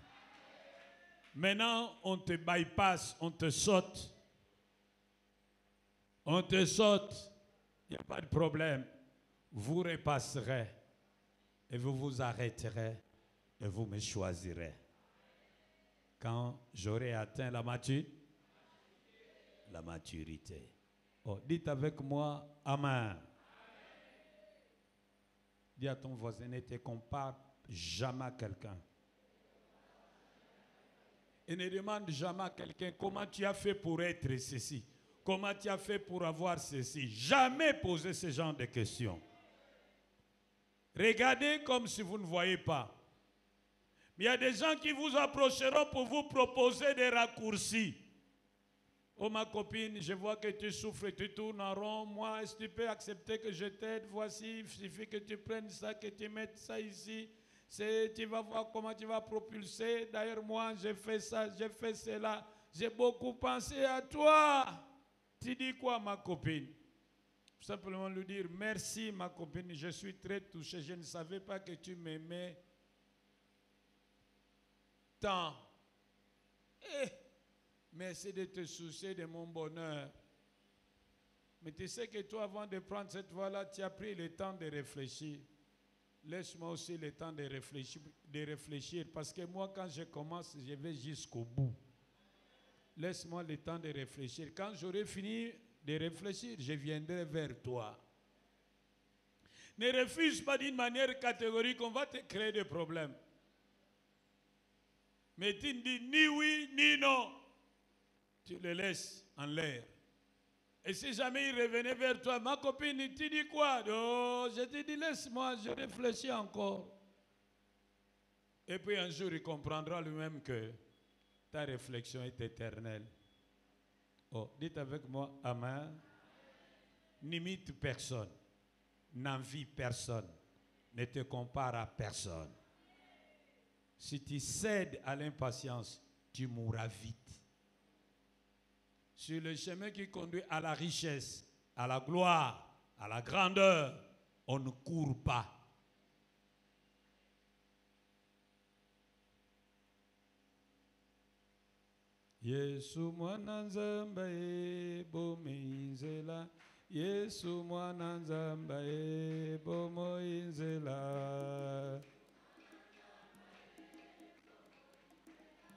Maintenant, on te bypass, on te saute. On te saute. Il n'y a pas de problème. Vous repasserez et vous vous arrêterez et vous me choisirez. Quand j'aurai atteint la maturité. Oh, dites avec moi, Amen. Dis à ton voisin, ne te compare jamais à quelqu'un. Et ne demande jamais à quelqu'un comment tu as fait pour être ceci. Comment tu as fait pour avoir ceci. Jamais poser ce genre de questions. Regardez comme si vous ne voyez pas. Mais il y a des gens qui vous approcheront pour vous proposer des raccourcis. Oh ma copine, je vois que tu souffres, tu tournes en rond. Moi, est-ce que tu peux accepter que je t'aide? Voici, il suffit que tu prennes ça, que tu mettes ça ici. Tu vas voir comment tu vas propulser. D'ailleurs, moi, j'ai fait ça, j'ai fait cela. J'ai beaucoup pensé à toi. Tu dis quoi, ma copine? Simplement lui dire, merci, ma copine, je suis très touché. Je ne savais pas que tu m'aimais tant. Merci de te soucier de mon bonheur. Mais tu sais que toi, avant de prendre cette voie-là, tu as pris le temps de réfléchir. Laisse-moi aussi le temps de réfléchir. Parce que moi, quand je commence, je vais jusqu'au bout. Laisse-moi le temps de réfléchir. Quand j'aurai fini de réfléchir, je viendrai vers toi. Ne refuse pas d'une manière catégorique, on va te créer des problèmes. Mais tu ne dis ni oui, ni non. Tu le laisses en l'air. Et si jamais il revenait vers toi, ma copine, tu dis quoi? Oh, je te dis, laisse-moi, je réfléchis encore. Et puis un jour, il comprendra lui-même que ta réflexion est éternelle. Oh, dites avec moi, Amen. N'imite personne, n'envie personne, ne te compare à personne. Si tu cèdes à l'impatience, tu mourras vite. Sur le chemin qui conduit à la richesse, à la gloire, à la grandeur, on ne court pas. Yesu mwana nzambe bomoinzela, Yesu mwana nzambe bomoinzela.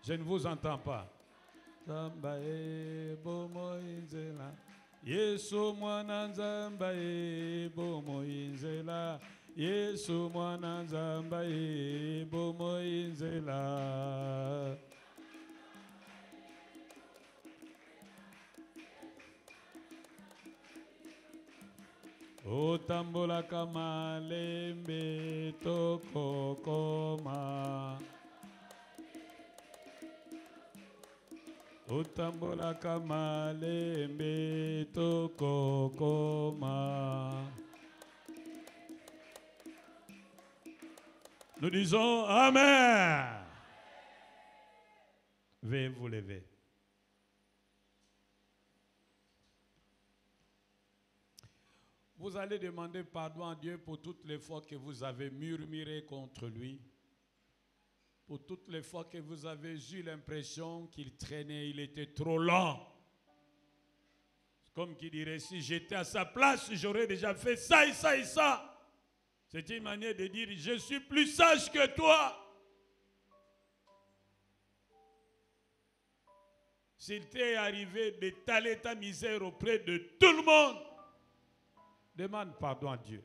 Je ne vous entends pas. Zambaye bomoinzela. Yesu mwana Zambaye bomoinzela. Yesu mwana Zambaye bomoinzela. Otambola kama lembe toko koma. Otambola kama lembe toko koma. Nous disons Amen. Veuillez vous lever. Vous allez demander pardon à Dieu pour toutes les fois que vous avez murmuré contre lui, pour toutes les fois que vous avez eu l'impression qu'il traînait, il était trop lent. Comme qui dirait, si j'étais à sa place, j'aurais déjà fait ça et ça et ça. C'est une manière de dire, je suis plus sage que toi. S'il t'est arrivé d'étaler ta misère auprès de tout le monde, demande pardon à Dieu.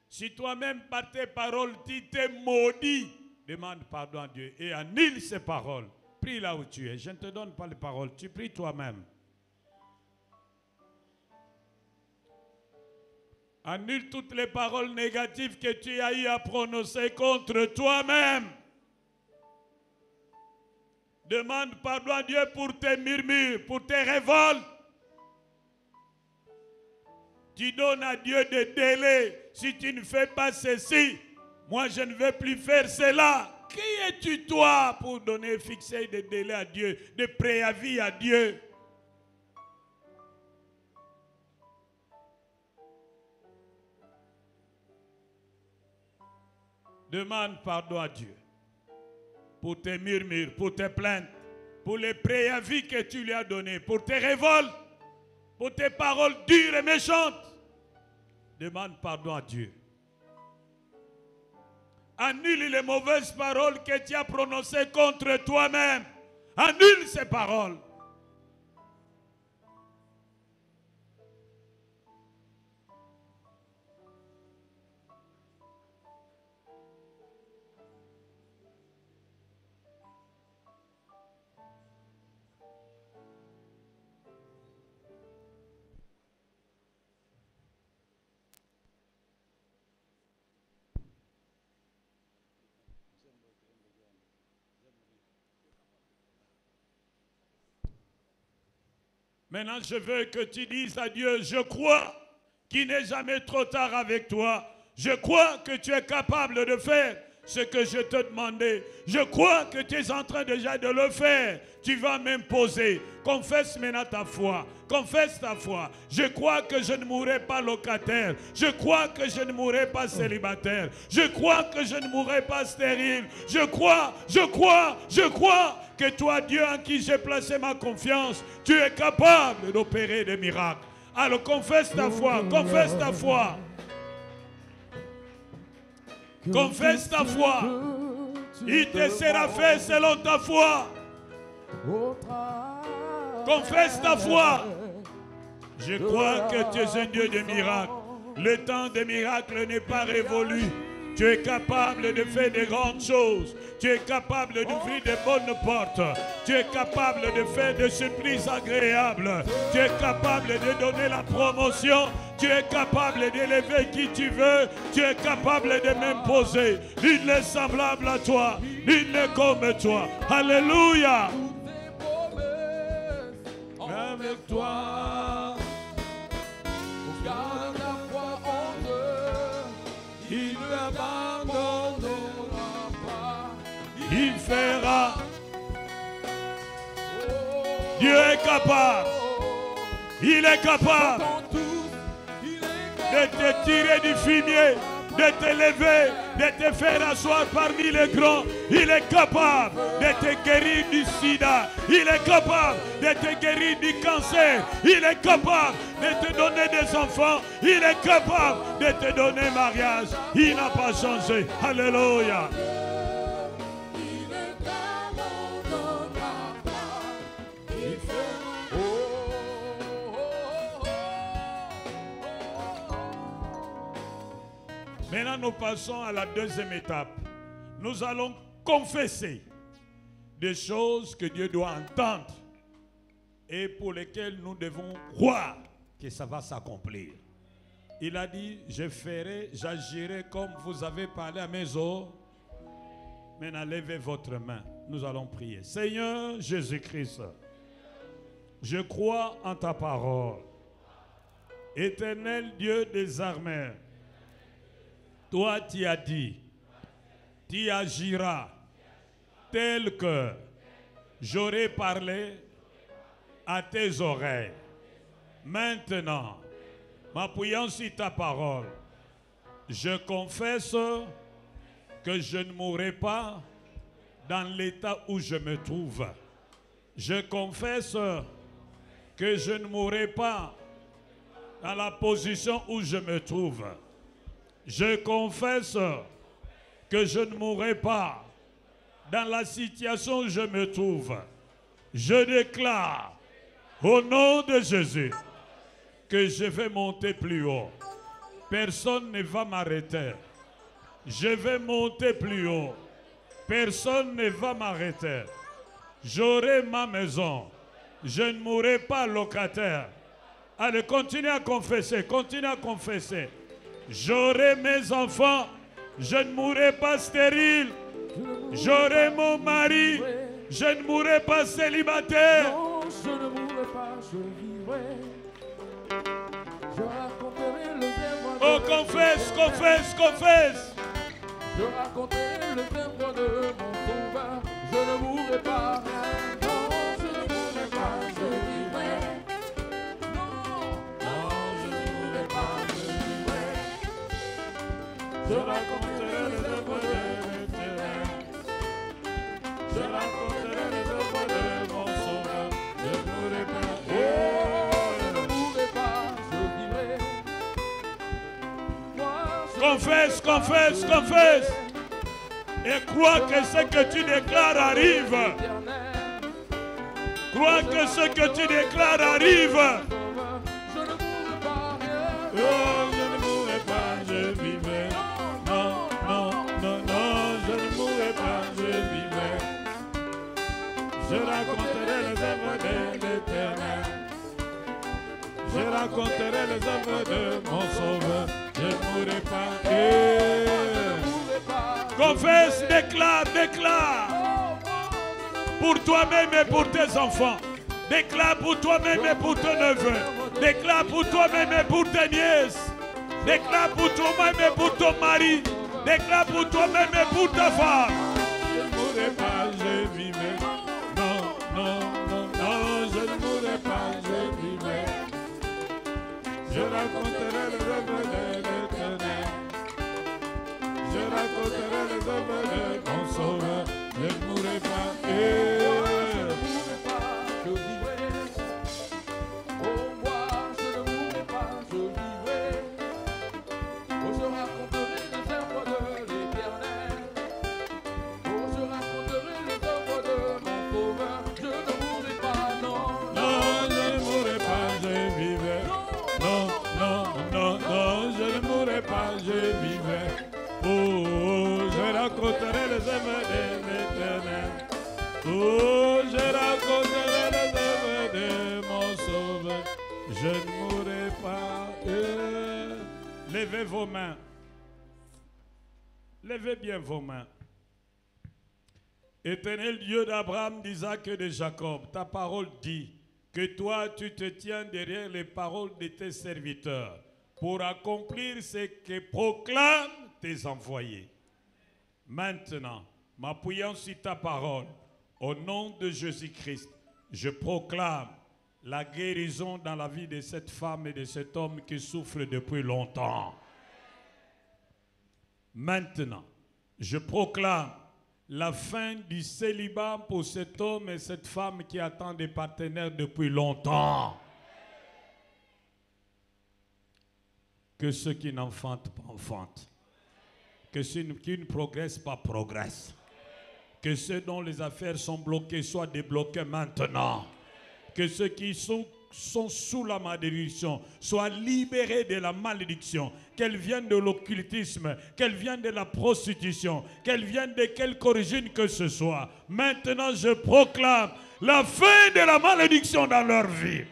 Si toi-même par tes paroles tu t'es maudit, demande pardon à Dieu et annule ces paroles. Prie là où tu es. Je ne te donne pas les paroles, tu pries toi-même. Annule toutes les paroles négatives que tu as eu à prononcer contre toi-même. Demande pardon à Dieu pour tes murmures, pour tes révoltes. Tu donnes à Dieu des délais. Si tu ne fais pas ceci, moi je ne vais plus faire cela. Qui es-tu toi pour donner, fixer des délais à Dieu, des préavis à Dieu? Demande pardon à Dieu pour tes murmures, pour tes plaintes, pour les préavis que tu lui as donnés, pour tes révoltes, pour tes paroles dures et méchantes. Demande pardon à Dieu. Annule les mauvaises paroles que tu as prononcées contre toi-même. Annule ces paroles. Maintenant, je veux que tu dises à Dieu, je crois qu'il n'est jamais trop tard avec toi. Je crois que tu es capable de faire ce que je te demandais. Je crois que tu es en train déjà de le faire. Tu vas m'imposer. Confesse maintenant ta foi. Confesse ta foi. Je crois que je ne mourrai pas locataire. Je crois que je ne mourrai pas célibataire. Je crois que je ne mourrai pas stérile. Je crois que toi, Dieu en qui j'ai placé ma confiance, tu es capable d'opérer des miracles. Alors confesse ta foi, confesse ta foi. Confesse ta foi. Il te sera fait selon ta foi. Confesse ta foi. Je crois que tu es un Dieu de miracles. Le temps des miracles n'est pas révolu. Tu es capable de faire de grandes choses. Tu es capable d'ouvrir de bonnes portes. Tu es capable de faire des surprises agréables. Tu es capable de donner la promotion. Tu es capable d'élever qui tu veux. Tu es capable de m'imposer. Nul n'est semblable à toi. Nul n'est comme toi. Alléluia. Avec toi. Garde la foi en Dieu. Il ne abandonnera pas. Il fera. Dieu est capable. Il est capable de te tirer du fumier, de te lever, de te faire asseoir parmi les grands. Il est capable de te guérir du sida. Il est capable de te guérir du cancer. Il est capable de te donner des enfants. Il est capable de te donner mariage. Il n'a pas changé. Alléluia. Il nous passons à la deuxième étape. Nous allons confesser des choses que Dieu doit entendre et pour lesquelles nous devons croire que ça va s'accomplir. Il a dit, je ferai, j'agirai comme vous avez parlé à mes os. Maintenant, levez votre main. Nous allons prier. Seigneur Jésus-Christ, je crois en ta parole. Éternel Dieu des armées, toi tu as dit, tu agiras tel que j'aurai parlé à tes oreilles. Maintenant, m'appuyant sur ta parole, je confesse que je ne mourrai pas dans l'état où je me trouve. Je confesse que je ne mourrai pas dans la position où je me trouve. Je confesse que je ne mourrai pas dans la situation où je me trouve. Je déclare au nom de Jésus que je vais monter plus haut. Personne ne va m'arrêter. Je vais monter plus haut. Personne ne va m'arrêter. J'aurai ma maison. Je ne mourrai pas locataire. Allez, continuez à confesser, continuez à confesser. J'aurai mes enfants. Je ne mourrai pas stérile. J'aurai mon mari. Je ne mourrai pas célibataire. Non, je ne mourrai pas, je vivrai. Je raconterai le témoin de... Oh, confesse, confesse, confesse. Je raconterai le témoin de mon sauveur. Je ne mourrai pas. Non, je ne mourrai pas, je vivrai. Non, non, je ne mourrai pas, je vivrai. Je raconterai le témoin de l'Éternel. Je raconterai les œuvres de mon sauveur. Je ne mourrai pas. Je ne mourrai pas, je vivrai. Confesse, confesse, confesse. Et crois que ce que tu déclares arrive. Crois que ce que tu déclares arrive. Je ne mourrai pas. Oh, je ne mourrai pas, je vivrai. Non, non, non, non, je ne mourrai pas, je vivrai. Je raconterai les œuvres de l'Éternel. Je raconterai les œuvres de mon sauveur. Je ne mourrai pas. Confesse, déclare, déclare. Pour toi-même et pour tes enfants. Déclare pour toi-même et pour tes neveux. Déclare pour toi-même et pour tes nièces. Déclare pour toi-même et pour ton mari. Déclare pour toi-même et pour ta femme. Je ne mourrai pas, je vivrai. Non, non, non, non, je ne mourrai pas, je vivrai. Je raconterai les œuvres de l'Éternel. Je raconterai les œuvres de mon sauveur. Je ne mourrai pas. Je vivrai. Oh, moi, je ne mourrai pas, je vivrai. Oh, je raconterai les œuvres de l'Éternel. Oh, je raconterai les œuvres de mon sauveur. Je ne mourrai pas, non. Non, je ne mourrai pas, je vivrai. Non, non, non, non, je ne mourrai pas, je vivrai. Oh, je raconterai les œuvres de l'Éternel. Oh, je raconterai les œuvres de mon sauveur. Je ne mourrai pas. Levez vos mains. Levez bien vos mains. Éternel Dieu d'Abraham, d'Isaac et de Jacob, ta parole dit que toi, tu te tiens derrière les paroles de tes serviteurs pour accomplir ce que proclament tes envoyés. Maintenant, m'appuyant sur ta parole, au nom de Jésus-Christ, je proclame la guérison dans la vie de cette femme et de cet homme qui souffre depuis longtemps. Maintenant, je proclame la fin du célibat pour cet homme et cette femme qui attendent des partenaires depuis longtemps. Que ceux qui n'enfantent pas enfantent. Que ceux qui ne progressent pas progressent. Que ceux dont les affaires sont bloquées soient débloqués maintenant. Que ceux qui sont sont sous la malédiction soient libérées de la malédiction, qu'elles viennent de l'occultisme, qu'elles viennent de la prostitution, qu'elles viennent de quelque origine que ce soit. Maintenant, je proclame la fin de la malédiction dans leur vie.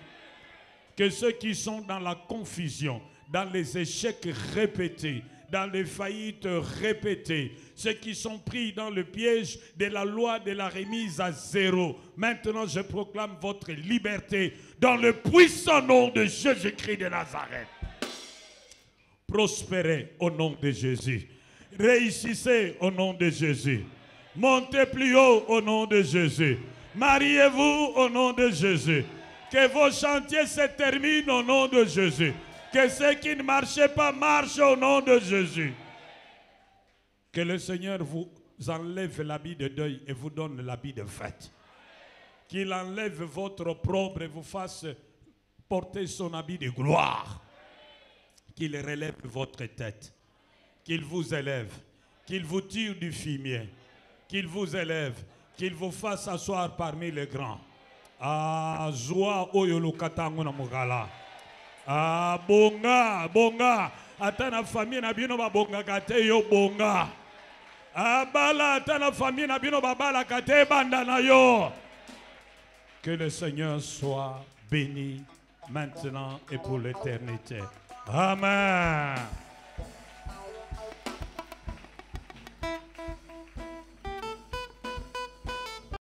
Que ceux qui sont dans la confusion, dans les échecs répétés, dans les faillites répétées, ceux qui sont pris dans le piège de la loi de la remise à zéro. Maintenant, je proclame votre liberté dans le puissant nom de Jésus-Christ de Nazareth. Prospérez au nom de Jésus. Réussissez au nom de Jésus. Montez plus haut au nom de Jésus. Mariez-vous au nom de Jésus. Que vos chantiers se terminent au nom de Jésus. Que ceux qui ne marchaient pas marchent au nom de Jésus. Que le Seigneur vous enlève l'habit de deuil et vous donne l'habit de fête. Qu'il enlève votre opprobre et vous fasse porter son habit de gloire. Qu'il relève votre tête. Qu'il vous élève. Qu'il vous tire du fumier. Qu'il vous élève. Qu'il vous fasse asseoir parmi les grands. Ah, joie oyolukatango na mugala. Ah, bonga, bonga. Atana famille na bino ba bonga kate yo bonga. Ah, bala atana famille na bino ba bala kate banda na yo. Que le Seigneur soit béni maintenant et pour l'éternité. Amen.